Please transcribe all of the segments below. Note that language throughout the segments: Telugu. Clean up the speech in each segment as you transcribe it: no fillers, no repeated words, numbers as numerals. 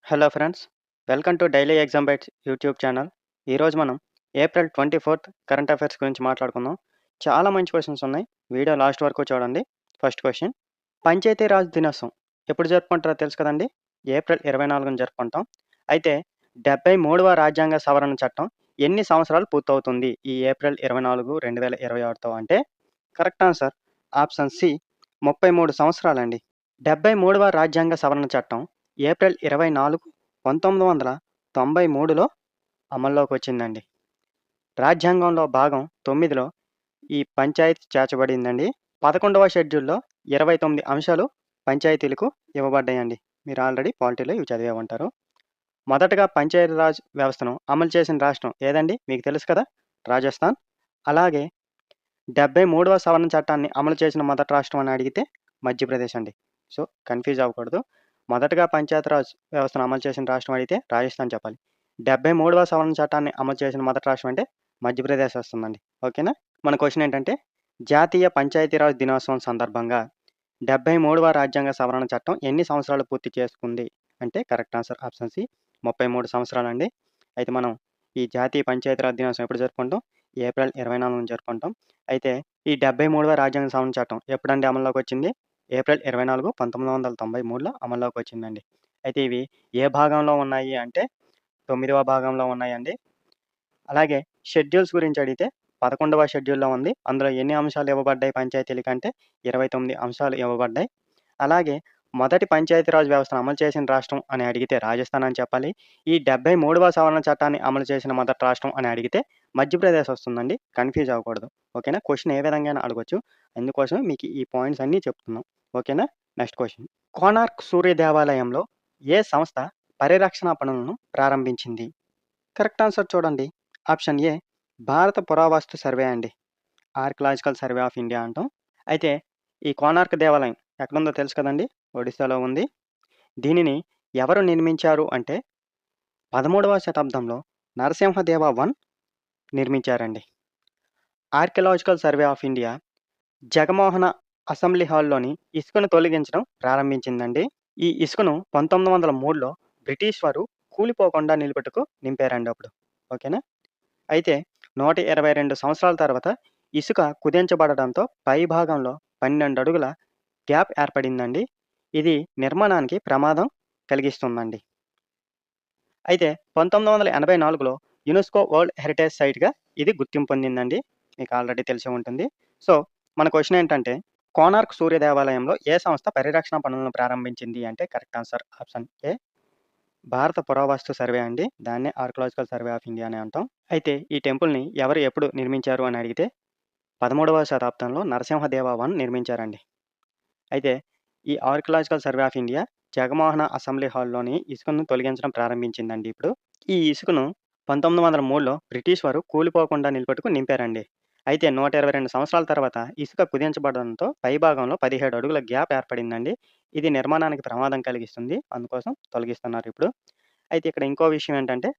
Hello friends, welcome to daily exam bytes YouTube channel. ఈరోజు మనం ఏప్రిల్ 24th కరెంట్ అఫైర్స్ గురించి మాట్లాడుకుందాం. చాలా మంచి క్వశ్చన్స్ ఉన్నాయి. వీడియో లాస్ట్ వరకు చూడండి. ఫస్ట్ క్వశ్చన్, పంచాయతీరాజ్ దినోత్సవం ఎప్పుడు జరుపుకుంటారో తెలుసు కదండి. ఏప్రిల్ 24న జరుపుకుంటాం. అయితే 73వ రాజ్యాంగ సవరణ చట్టం ఎన్ని సంవత్సరాలు పూర్తవుతుంది ఈ ఏప్రిల్ 24, 2026తో అంటే కరెక్ట్ ఆన్సర్ ఆప్షన్ సి 33 సంవత్సరాలండి. 73వ రాజ్యాంగ సవరణ చట్టం ఏప్రిల్ 24, 1993లో అమల్లోకి వచ్చిందండి. రాజ్యాంగంలో భాగం 9లో ఈ పంచాయతీ చేర్చబడిందండి. 11వ షెడ్యూల్‌లో 29 అంశాలు పంచాయతీలకు ఇవ్వబడ్డాయండి. మీరు ఆల్రెడీ పాలిటీలో ఇవి చదివే ఉంటారు. మొదటగా పంచాయతీరాజ్ వ్యవస్థను అమలు చేసిన రాష్ట్రం ఏదండి? మీకు తెలుసు కదా, రాజస్థాన్. అలాగే 73వ సవరణ చట్టాన్ని అమలు చేసిన మొదటి రాష్ట్రం అని అడిగితే మధ్యప్రదేశ్ అండి. సో, కన్‌ఫ్యూజ్ అవ్వకూడదు. మొదటగా పంచాయతీరాజ్ వ్యవస్థను అమలు చేసిన రాష్ట్రం అడిగితే రాజస్థాన్ చెప్పాలి. 73వ సవరణ చట్టాన్ని అమలు చేసిన మొదటి రాష్ట్రం అంటే మధ్యప్రదేశ్ వస్తుందండి. ఓకేనా? మన క్వెషన్ ఏంటంటే, జాతీయ పంచాయతీరాజ్ దినోత్సవం సందర్భంగా 73వ రాజ్యాంగ సవరణ చట్టం ఎన్ని సంవత్సరాలు పూర్తి చేసుకుంది అంటే కరెక్ట్ ఆన్సర్ ఆప్షన్ సి 33 సంవత్సరాలండి. అయితే మనం ఈ జాతీయ పంచాయతీరాజ్ దినోత్సవం ఎప్పుడు జరుపుకుంటాం? ఏప్రిల్ 24న జరుపుకుంటాం. అయితే ఈ 73వ రాజ్యాంగ సవరణ చట్టం ఎప్పుడండి అమల్లోకి వచ్చింది? ఏప్రిల్ 24, 1993లో అమల్లోకి వచ్చిందండి. అయితే ఇవి ఏ భాగంలో ఉన్నాయి అంటే 9వ భాగంలో ఉన్నాయండి. అలాగే షెడ్యూల్స్ గురించి అడిగితే 11వ షెడ్యూల్‌లో ఉంది. అందులో ఎన్ని అంశాలు ఇవ్వబడ్డాయి పంచాయతీలకంటే 29 అంశాలు ఇవ్వబడ్డాయి. అలాగే మొదటి పంచాయతీరాజ్ వ్యవస్థను అమలు చేసిన రాష్ట్రం అని అడిగితే రాజస్థాన్ అని చెప్పాలి. ఈ 73వ సవరణ చట్టాన్ని అమలు చేసిన మొదటి రాష్ట్రం అని అడిగితే మధ్యప్రదేశ్ వస్తుందండి. కన్‌ఫ్యూజ్ అవ్వకూడదు. ఓకేనా? క్వెషన్ ఏ విధంగానైనా అడగొచ్చు. అందుకోసమే మీకు ఈ పాయింట్స్ అన్నీ చెప్తున్నాం. ఓకేనా? నెక్స్ట్ క్వెషన్, కోనార్క్ సూర్య దేవాలయంలో ఏ సంస్థ పరిరక్షణ పనులను ప్రారంభించింది? కరెక్ట్ ఆన్సర్ చూడండి. ఆప్షన్ ఏ భారత పురావస్తు సర్వే అండి. ఆర్కియలాజికల్ సర్వే ఆఫ్ ఇండియా అంటాం. అయితే ఈ కోనార్క్ దేవాలయం ఎక్కడుందో తెలుసు కదండి. ఒడిశాలో ఉంది. దీనిని ఎవరు నిర్మించారు అంటే 13వ శతాబ్దంలో నరసింహదేవ వన్ నిర్మించారండి. Archaeological survey of India Jagamohana assembly హాల్లోని ఇసుకను తొలగించడం ప్రారంభించిందండి. ఈ ఇసుకను 1903లో బ్రిటిష్ వారు కూలిపోకుండా నిలుపుటకు నింపారండి అప్పుడు. ఓకేనా? అయితే 122 సంవత్సరాల తర్వాత ఇసుక కుదించబడడంతో పై భాగంలో 12 అడుగుల గ్యాప్ ఏర్పడిందండి. ఇది నిర్మాణానికి ప్రమాదం కలిగిస్తుందండి. అయితే 1984లో యునెస్కో వరల్డ్ హెరిటేజ్ సైట్‌గా ఇది గుర్తింపు పొందిందండి. మీకు ఆల్రెడీ తెలిసే ఉంటుంది. సో, మన క్వెషన్ ఏంటంటే, కోనార్క్ సూర్య దేవాలయంలో ఏ సంస్థ పరిరక్షణ పనులను ప్రారంభించింది అంటే కరెక్ట్ ఆన్సర్ ఆప్షన్ ఏ భారత పురావస్తు సర్వే అండి. దాన్నే ఆర్కియలాజికల్ సర్వే ఆఫ్ ఇండియా అని అంటాం. అయితే ఈ టెంపుల్‌ని ఎవరు ఎప్పుడు నిర్మించారు అని అడిగితే 13వ శతాబ్దంలో నరసింహదేవ వన్ నిర్మించారండి. అయితే ఈ archaeological survey of India Jagamohana assembly హాల్లోని ఇసుకను తొలగించడం ప్రారంభించిందండి ఇప్పుడు. ఈ ఇసుకను 1903లో బ్రిటిష్ వారు కూలిపోకుండా నిలుపుటకు నింపారండి. అయితే 122 సంవత్సరాల తర్వాత ఇసుక కుదించబడడంతో పైభాగంలో 17 అడుగుల గ్యాప్ ఏర్పడిందండి. ఇది నిర్మాణానికి ప్రమాదం కలిగిస్తుంది. అందుకోసం తొలగిస్తున్నారు ఇప్పుడు. అయితే ఇక్కడ ఇంకో విషయం ఏంటంటే,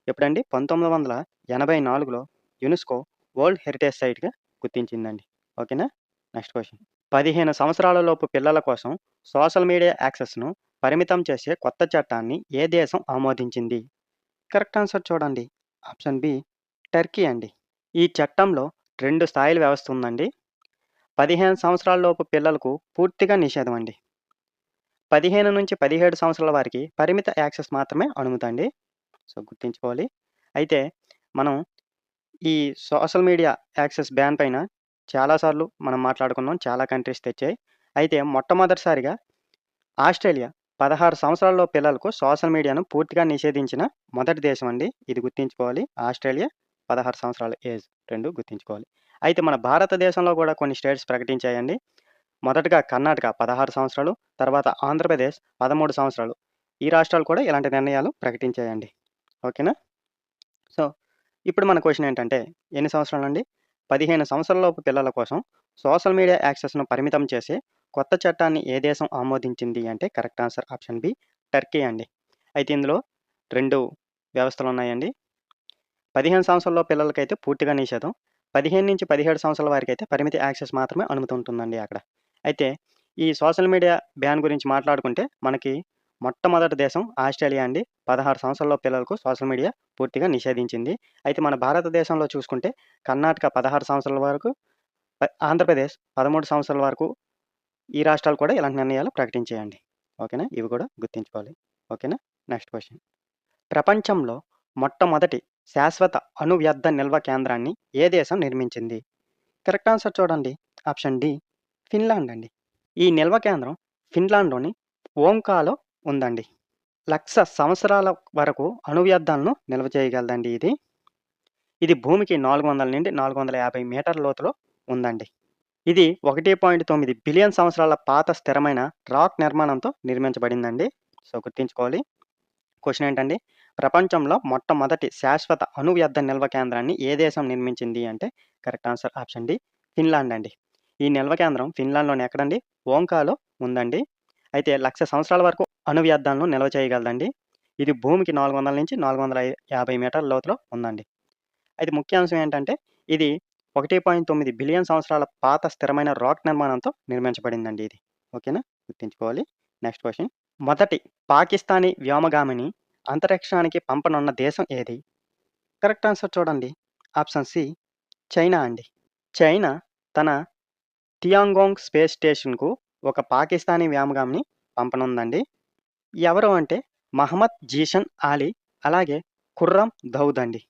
ఎప్పుడండి 1984లో యునెస్కో వరల్డ్ హెరిటేజ్ సైట్‌గా గుర్తించిందండి. ఓకేనా? నెక్స్ట్ క్వెషన్, 15 సంవత్సరాలలోపు పిల్లల కోసం సోషల్ మీడియా యాక్సెస్‌ను పరిమితం చేసే కొత్త చట్టాన్ని ఏ దేశం ఆమోదించింది? కరెక్ట్ ఆన్సర్ చూడండి. ఆప్షన్ బి టర్కీ అండి. ఈ చట్టంలో 2 స్థాయిల వ్యవస్థ ఉందండి. 15 సంవత్సరాలలోపు పిల్లలకు పూర్తిగా నిషేధం అండి. 15-17 సంవత్సరాల వారికి పరిమిత యాక్సెస్ మాత్రమే అనుమతండి. సో, గుర్తుంచుకోవాలి. అయితే మనం ఈ సోషల్ మీడియా యాక్సెస్ బ్యాన్ పైన చాలా సార్లు మనం మాట్లాడుకున్నాం. చాలా కంట్రీస్ తెచ్చాయి. అయితే మొట్టమొదటిసారిగా ఆస్ట్రేలియా 16 సంవత్సరాల్లో పిల్లలకు సోషల్ మీడియాను పూర్తిగా నిషేధించిన మొదటి దేశం అండి. ఇది గుర్తుంచుకోవాలి. ఆస్ట్రేలియా, 16 సంవత్సరాల ఏజ్ 2 గుర్తుంచుకోవాలి. అయితే మన భారతదేశంలో కూడా కొన్ని స్టేట్స్ ప్రకటించాయండి. మొదటగా కర్ణాటక 16 సంవత్సరాలు, తర్వాత ఆంధ్రప్రదేశ్ 13 సంవత్సరాలు. ఈ రాష్ట్రాలు కూడా ఇలాంటి నిర్ణయాలు ప్రకటించాయండి. ఓకేనా? సో, ఇప్పుడు మన క్వెషన్ ఏంటంటే, ఎన్ని సంవత్సరాలండి? 15 సంవత్సరాలలోపు పిల్లల కోసం సోషల్ మీడియా యాక్సెస్‌ను పరిమితం చేసే కొత్త చట్టాన్ని ఏ దేశం ఆమోదించింది అంటే correct answer option B Turkey అండి. అయితే ఇందులో 2 వ్యవస్థలున్నాయండి. 15 సంవత్సరాల పిల్లలకైతే పూర్తిగా నిషేధం. 15-17 సంవత్సరాల వారికైతే పరిమిత యాక్సెస్ మాత్రమే అనుమతి ఉంటుందండి అక్కడ. అయితే ఈ సోషల్ మీడియా బ్యాన్ గురించి మాట్లాడుకుంటే మనకి మొట్టమొదటి దేశం ఆస్ట్రేలియా అండి. 16 సంవత్సరాల పిల్లలకు సోషల్ మీడియా పూర్తిగా నిషేధించింది. అయితే మన భారతదేశంలో చూసుకుంటే కర్ణాటక 16 సంవత్సరాల వరకు, ఆంధ్రప్రదేశ్ 13 సంవత్సరాల వరకు ఈ రాష్ట్రాలు కూడా ఇలాంటి నిర్ణయాలు ప్రకటించాయండి. ఓకేనా? ఇవి కూడా గుర్తుంచుకోవాలి. ఓకేనా? Next question. ప్రపంచంలో మొట్టమొదటి శాశ్వత అణు వ్యర్థ నిల్వ కేంద్రాన్ని ఏ దేశం నిర్మించింది? కరెక్ట్ ఆన్సర్ చూడండి. ఆప్షన్ డి ఫిన్లాండ్ అండి. ఈ నిల్వ కేంద్రం ఫిన్లాండ్లోని ఓంకాలో ఉందండి. 1,00,000 సంవత్సరాల వరకు అణు వ్యర్థాలను నిల్వ చేయగలదండి ఇది. ఇది భూమికి 400 నుండి 450 మీటర్ల లోతులో ఉందండి. ఇది 1.9 బిలియన్ సంవత్సరాల పాత స్థిరమైన రాక్ నిర్మాణంతో నిర్మించబడిందండి. సో గుర్తుంచుకోవాలి. క్వశ్చన్ ఏంటండి? ప్రపంచంలో మొట్టమొదటి శాశ్వత అణు వ్యర్థ నిల్వ కేంద్రాన్ని ఏ దేశం నిర్మించింది అంటే correct answer option D Finland అండి. ఈ నిల్వ కేంద్రం ఫిన్లాండ్లోని ఎక్కడండి? ఓంకాలో ఉందండి. అయితే 1,00,000 సంవత్సరాల వరకు అణు వ్యర్థాలను నిల్వ చేయగలదండి. ఇది భూమికి 400 నుంచి 450 మీటర్ల లోతులో ఉందండి. అయితే ముఖ్యాంశం ఏంటంటే ఇది 1.9 బిలియన్ సంవత్సరాల పాత స్థిరమైన రాక్ నిర్మాణంతో నిర్మించబడిందండి ఇది. ఓకేనా? గుర్తుంచుకోవాలి. Next question. మొదటి పాకిస్తానీ వ్యోమగామిని అంతరిక్షానికి పంపనున్న దేశం ఏది? కరెక్ట్ ఆన్సర్ చూడండి. ఆప్షన్ సి చైనా అండి. చైనా తన టియాంగోంగ్ స్పేస్ స్టేషన్కు ఒక పాకిస్తానీ వ్యోమగామిని పంపనుందండి. ఎవరు అంటే మహమ్మద్ జీషన్ ఆలీ అలాగే ఖుర్రం దౌద్ అండి.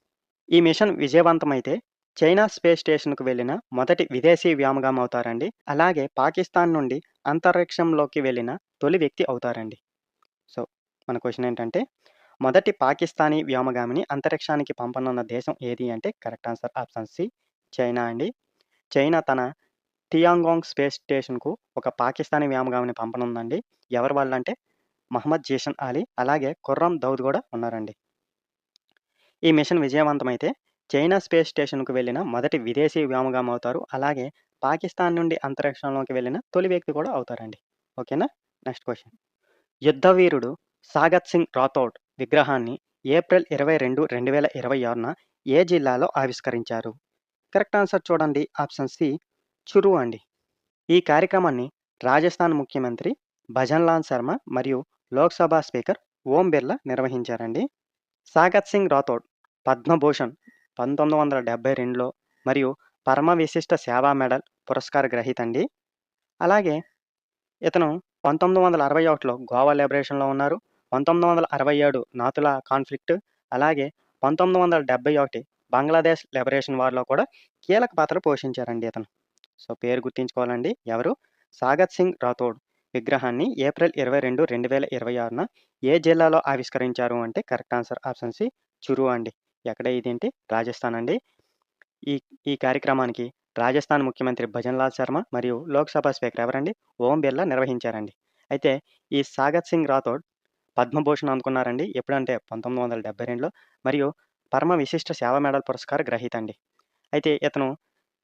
ఈ మిషన్ విజయవంతమైతే చైనా స్పేస్ స్టేషన్కు వెళ్ళిన మొదటి విదేశీ వ్యోమగామి అవుతారండి. అలాగే పాకిస్తాన్ నుండి అంతరిక్షంలోకి వెళ్ళిన తొలి వ్యక్తి అవుతారండి. సో మన క్వశ్చన్ ఏంటంటే మొదటి పాకిస్తానీ వ్యోమగామిని అంతరిక్షానికి పంపనున్న దేశం ఏది అంటే correct answer option C China అండి. చైనా తన టియాంగోంగ్ స్పేస్ స్టేషన్కు ఒక పాకిస్తానీ వ్యోమగామిని పంపనుందండి. ఎవరు వాళ్ళంటే మహమ్మద్ జీషన్ ఆలీ అలాగే ఖుర్రం దౌద్ కూడా ఉన్నారండి. ఈ మిషన్ విజయవంతమైతే చైనా స్పేస్ స్టేషన్కు వెళ్ళిన మొదటి విదేశీ వ్యోమగామి అవుతారు. అలాగే పాకిస్తాన్ నుండి అంతరిక్షంలోకి వెళ్ళిన తొలి వ్యక్తి కూడా అవుతారండి. ఓకేనా? Next question. యుద్ధవీరుడు సాగత్ సింగ్ రాథోడ్ విగ్రహాన్ని ఏప్రిల్ 22, 2026న ఏ జిల్లాలో ఆవిష్కరించారు? కరెక్ట్ ఆన్సర్ చూడండి. ఆప్షన్ సి చురు అండి. ఈ కార్యక్రమాన్ని రాజస్థాన్ ముఖ్యమంత్రి భజన్లాల్ శర్మ మరియు లోక్సభ స్పీకర్ ఓం బిర్లా నిర్వహించారండి. సాగత్ సింగ్ రాథోడ్ పద్మభూషణ్ 1972లో మరియు పరమ విశిష్ట సేవా మెడల్ పురస్కార గ్రహీత అండి. అలాగే ఇతను 1961లో గోవా లిబరేషన్లో ఉన్నారు. 1967 నాతులా కాన్ఫ్లిక్ట్ అలాగే 1971 బంగ్లాదేశ్ లిబరేషన్ వార్లో కూడా కీలక పాత్ర పోషించారండి ఇతను. సో పేరు గుర్తుంచుకోవాలండి. ఎవరు? సాగత్ సింగ్ రాథోడ్ విగ్రహాన్ని ఏప్రిల్ 22, 2026న ఏ జిల్లాలో ఆవిష్కరించారు అంటే correct answer option C Churu అండి. ఎక్కడ ఇదేంటి? రాజస్థాన్ అండి. ఈ ఈ కార్యక్రమానికి రాజస్థాన్ ముఖ్యమంత్రి భజన్లాల్ శర్మ మరియు లోక్సభ స్పీకర్ ఎవరండి? ఓం బిర్లా నిర్వహించారండి. అయితే ఈ సాగత్ సింగ్ రాథోడ్ పద్మభూషణ్ అందుకున్నారండి. ఎప్పుడంటే 1972లో మరియు పరమ విశిష్ట సేవ మెడల్ పురస్కార గ్రహీత అండి. అయితే ఇతను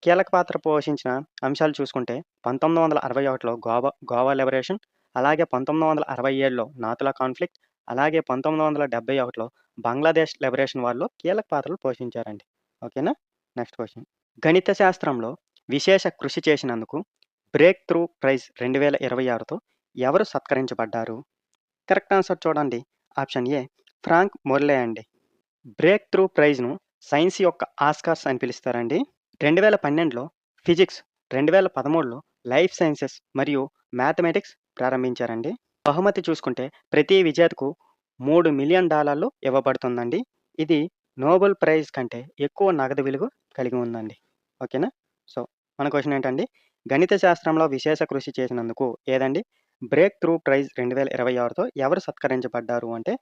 కీలక పాత్ర పోషించిన అంశాలు చూసుకుంటే 1961లో గోవా లిబరేషన్ అలాగే 1967లో నాతులా కాన్ఫ్లిక్ట్ అలాగే 1971లో బంగ్లాదేశ్ లిబరేషన్ వార్లో కీలక పాత్రలు పోషించారండి. ఓకేనా? Next question. గణిత శాస్త్రంలో విశేష కృషి చేసినందుకు బ్రేక్ త్రూ ప్రైజ్ 2026తో ఎవరు సత్కరించబడ్డారు? కరెక్ట్ ఆన్సర్ చూడండి. ఆప్షన్ ఏ ఫ్రాంక్ మొర్లే అండి. బ్రేక్ త్రూ ప్రైజ్ను సైన్స్ యొక్క ఆస్కార్స్ అని పిలుస్తారండి. 2012లో ఫిజిక్స్, 2013లో లైఫ్ సైన్సెస్ మరియు మ్యాథమెటిక్స్ ప్రారంభించారండి. బహుమతి చూసుకుంటే ప్రతి విజేతకు $3 మిలియన్ ఇవ్వబడుతుందండి. ఇది నోబెల్ ప్రైజ్ కంటే ఎక్కువ నగదు విలువ కలిగి ఉందండి. ఓకేనా? సో మన క్వశ్చన్ ఏంటండి? గణిత శాస్త్రంలో విశేష కృషి చేసినందుకు ఏదండి బ్రేక్ త్రూ ప్రైజ్ 2026తో ఎవరు సత్కరించబడ్డారు అంటే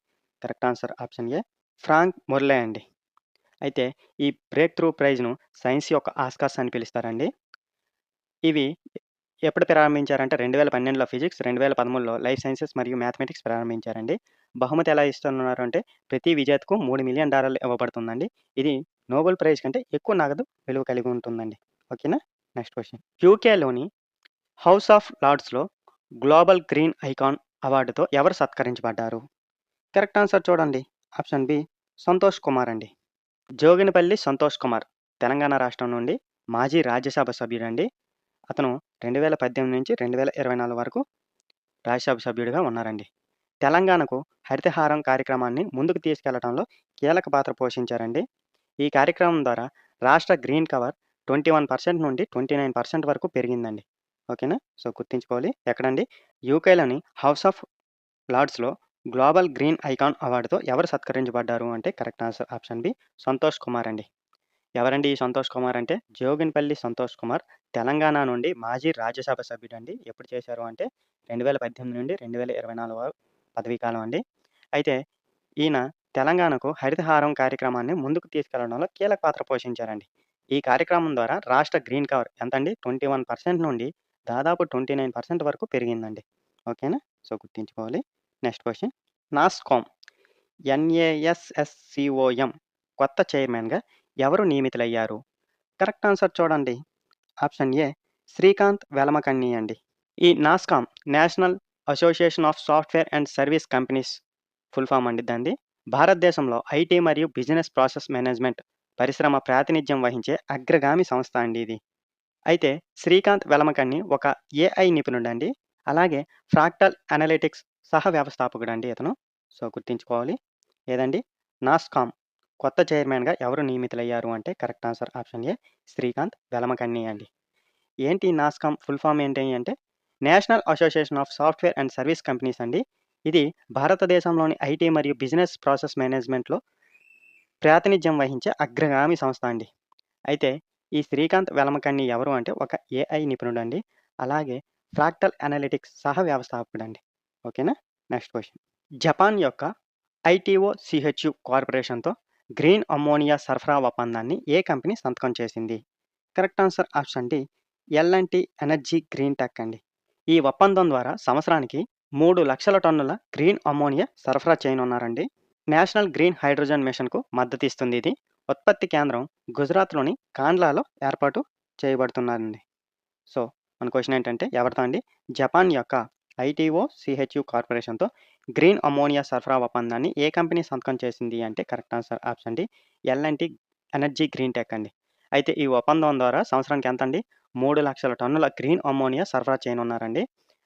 correct answer option A Frank Morley అండి. అయితే ఈ బ్రేక్ త్రూ ప్రైజ్ను సైన్స్ యొక్క ఆస్కార్స్ అని పిలుస్తారండి. ఇవి ఎప్పుడు ప్రారంభించారంటే 2012లో ఫిజిక్స్, 2013లో లైఫ్ సైన్సెస్ మరియు మ్యాథమెటిక్స్ ప్రారంభించారండి. బహుమతి ఎలా ఇస్తున్నారు అంటే ప్రతి విజేతకు $3 మిలియన్ ఇవ్వబడుతుందండి. ఇది నోబెల్ ప్రైజ్ కంటే ఎక్కువ నగదు విలువ కలిగి ఉంటుందండి. ఓకేనా? Next question. యూకేలోని హౌస్ ఆఫ్ లార్డ్స్లో గ్లోబల్ గ్రీన్ ఐకాన్ అవార్డుతో ఎవరు సత్కరించబడ్డారు? కరెక్ట్ ఆన్సర్ చూడండి. ఆప్షన్ బి సంతోష్ కుమార్ అండి. జోగినపల్లి సంతోష్ కుమార్ తెలంగాణ రాష్ట్రం నుండి మాజీ రాజ్యసభ సభ్యుడండి. అతను 2018 నుంచి 2024 వరకు రాజ్యసభ సభ్యుడిగా ఉన్నారండి. తెలంగాణకు హరితహారం కార్యక్రమాన్ని ముందుకు తీసుకెళ్లడంలో కీలక పాత్ర పోషించారండి. ఈ కార్యక్రమం ద్వారా రాష్ట్ర గ్రీన్ కవర్ 21% నుండి 29% వరకు పెరిగిందండి. ఓకేనా? సో, గుర్తుంచుకోవాలి. ఎక్కడండి? యూకేలోని హౌస్ ఆఫ్ లార్డ్స్‌లో గ్లోబల్ గ్రీన్ ఐకాన్ అవార్డుతో ఎవరు సత్కరించబడ్డారు అంటే correct answer option B Santosh Kumar అండి. ఎవరండి ఈ సంతోష్ కుమార్ అంటే జోగిన్పల్లి సంతోష్ కుమార్ తెలంగాణ నుండి మాజీ రాజ్యసభ సభ్యుడండి. ఎప్పుడు చేశారు అంటే 2018 నుండి 2024 వరకు పదవీ కాలం అండి. అయితే ఈయన తెలంగాణకు హరితహారం కార్యక్రమాన్ని ముందుకు తీసుకెళ్లడంలో కీలక పాత్ర పోషించారండి. ఈ కార్యక్రమం ద్వారా రాష్ట్ర గ్రీన్ కవర్ ఎంతండి 21% నుండి దాదాపు 29% వరకు పెరిగిందండి. ఓకేనా? సో, గుర్తుంచుకోవాలి. Next question. నాస్కామ్ NASSCOM కొత్త చైర్మన్‌గా ఎవరు నియమితులయ్యారు? కరెక్ట్ ఆన్సర్ చూడండి. ఆప్షన్ ఏ శ్రీకాంత్ వెలమకన్ని అండి. ఈ NASSCOM national association of software and service companies full form అండి దానిది. భారతదేశంలో ఐటీ మరియు బిజినెస్ ప్రాసెస్ మేనేజ్మెంట్ పరిశ్రమ ప్రాతినిధ్యం వహించే అగ్రగామి సంస్థ అండి ఇది. అయితే శ్రీకాంత్ వెలమకన్ని ఒక ఏఐ నిపుణుడండి. అలాగే ఫ్రాక్టల్ అనలిటిక్స్ సహ వ్యవస్థాపకుడండి ఇతను. సో, గుర్తుంచుకోవాలి. ఏదండి? నాస్కామ్ కొత్త చైర్మన్‌గా ఎవరు నియమితులయ్యారు అంటే correct answer option A Srikanth Velamakanni అండి. ఏంటి నాస్కామ్ ఫుల్ ఫామ్ ఏంటి అంటే national association of software and service companies అండి. ఇది భారతదేశంలోని ఐటీ మరియు బిజినెస్ ప్రాసెస్ మేనేజ్మెంట్‌లో ప్రాతినిధ్యం వహించే అగ్రగామి సంస్థ అండి. అయితే ఈ శ్రీకాంత్ వెలమకన్ని ఎవరు అంటే ఒక ఏఐ నిపుణుడండి. అలాగే ఫ్రాక్టల్ అనలిటిక్స్ సహ వ్యవస్థాపకుడండి. ఓకేనా? Next question. జపాన్ యొక్క ఐటీఓ సిహెచ్యు కార్పొరేషన్‌తో గ్రీన్ అమ్మోనియా సరఫరా ఒప్పందాన్ని ఏ కంపెనీ సంతకం చేసింది? Correct answer option D ఎల్&టి energy green tech అండి. ఈ ఒప్పందం ద్వారా సంవత్సరానికి 3,00,000 టన్నుల గ్రీన్ అమ్మోనియా సరఫరా చేయనున్నారండి. నేషనల్ గ్రీన్ హైడ్రోజన్ మిషన్‌కు మద్దతిస్తుంది ఇది. ఉత్పత్తి కేంద్రం గుజరాత్‌లోని కాండ్లాలో ఏర్పాటు చేయబడుతున్నారండి. సో, మన క్వెషన్ ఏంటంటే ఎవరితో అండి? జపాన్ యొక్క ఐటీఓ సిహెచ్యు కార్పొరేషన్‌తో గ్రీన్ అమ్మోనియా సరఫరా ఒప్పందాన్ని ఏ కంపెనీ సంతకం చేసింది అంటే correct answer option D ఎల్&టి energy green tech అండి. అయితే ఈ ఒప్పందం ద్వారా సంవత్సరానికి ఎంతండి? 3,00,000 టన్నుల గ్రీన్ అమ్మోనియా సరఫరా చేయనున్నారండి.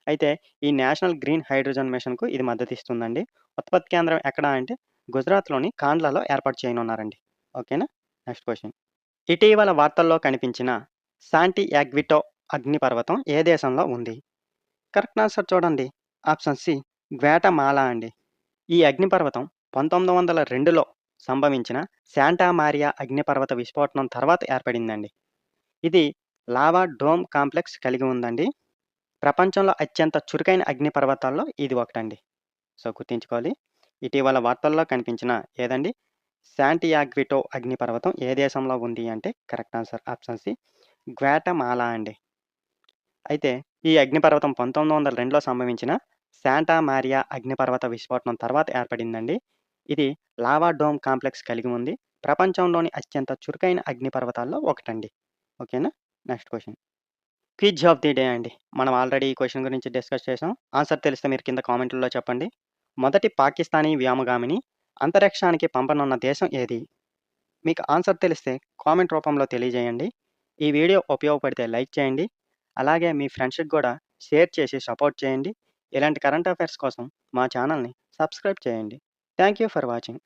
అయితే ఈ నేషనల్ గ్రీన్ హైడ్రోజన్ మిషన్‌కు ఇది మద్దతిస్తుందండి. ఉత్పత్తి కేంద్రం ఎక్కడ అంటే గుజరాత్‌లోని కాండ్లాలో ఏర్పాటు చేయనున్నారండి. ఓకేనా? Next question. ఇటీవల వార్తల్లో కనిపించిన శాంటియాగ్విటో అగ్నిపర్వతం ఏ దేశంలో ఉంది? కరెక్ట్ ఆన్సర్ చూడండి. ఆప్షన్ సి గ్వాటమాలా అండి. ఈ అగ్నిపర్వతం 1902లో సంభవించిన శాంటా మారియా అగ్నిపర్వత విస్ఫోటనం తర్వాత ఏర్పడిందండి. ఇది లావా డోమ్ కాంప్లెక్స్ కలిగి ఉందండి. ప్రపంచంలో అత్యంత చురుకైన అగ్నిపర్వతాల్లో ఇది ఒకటండి. సో, గుర్తుంచుకోవాలి. ఇటీవల వార్తల్లో కనిపించిన ఏదండి? శాంటియాగ్విటో అగ్నిపర్వతం ఏ దేశంలో ఉంది అంటే correct answer option C Guatemala అండి. అయితే ఈ అగ్నిపర్వతం 1902లో సంభవించిన శాంటా మారియా అగ్నిపర్వత విస్ఫోటనం తర్వాత ఏర్పడిందండి. ఇది లావా డోమ్ కాంప్లెక్స్ కలిగి ఉంది. ప్రపంచంలోని అత్యంత చురుకైన అగ్నిపర్వతాల్లో ఒకటండి. ఓకేనా? Next question. Quiz of the day అండి. మనం ఆల్రెడీ ఈ క్వెషన్ గురించి డిస్కస్ చేసాం. ఆన్సర్ తెలిస్తే మీరు కింద కామెంట్‌లలో చెప్పండి. మొదటి పాకిస్తానీ వ్యోమగామిని అంతరిక్షానికి పంపనున్న దేశం ఏది? మీకు ఆన్సర్ తెలిస్తే కామెంట్ రూపంలో తెలియజేయండి. ఈ వీడియో ఉపయోగపడితే లైక్ చేయండి. అలాగే మీ ఫ్రెండ్స్‌కి కూడా షేర్ చేసి సపోర్ట్ చేయండి. ఇలాంటి కరెంట్ అఫైర్స్ కోసం మా ఛానల్‌ని సబ్స్క్రైబ్ చేయండి. Thank you for watching.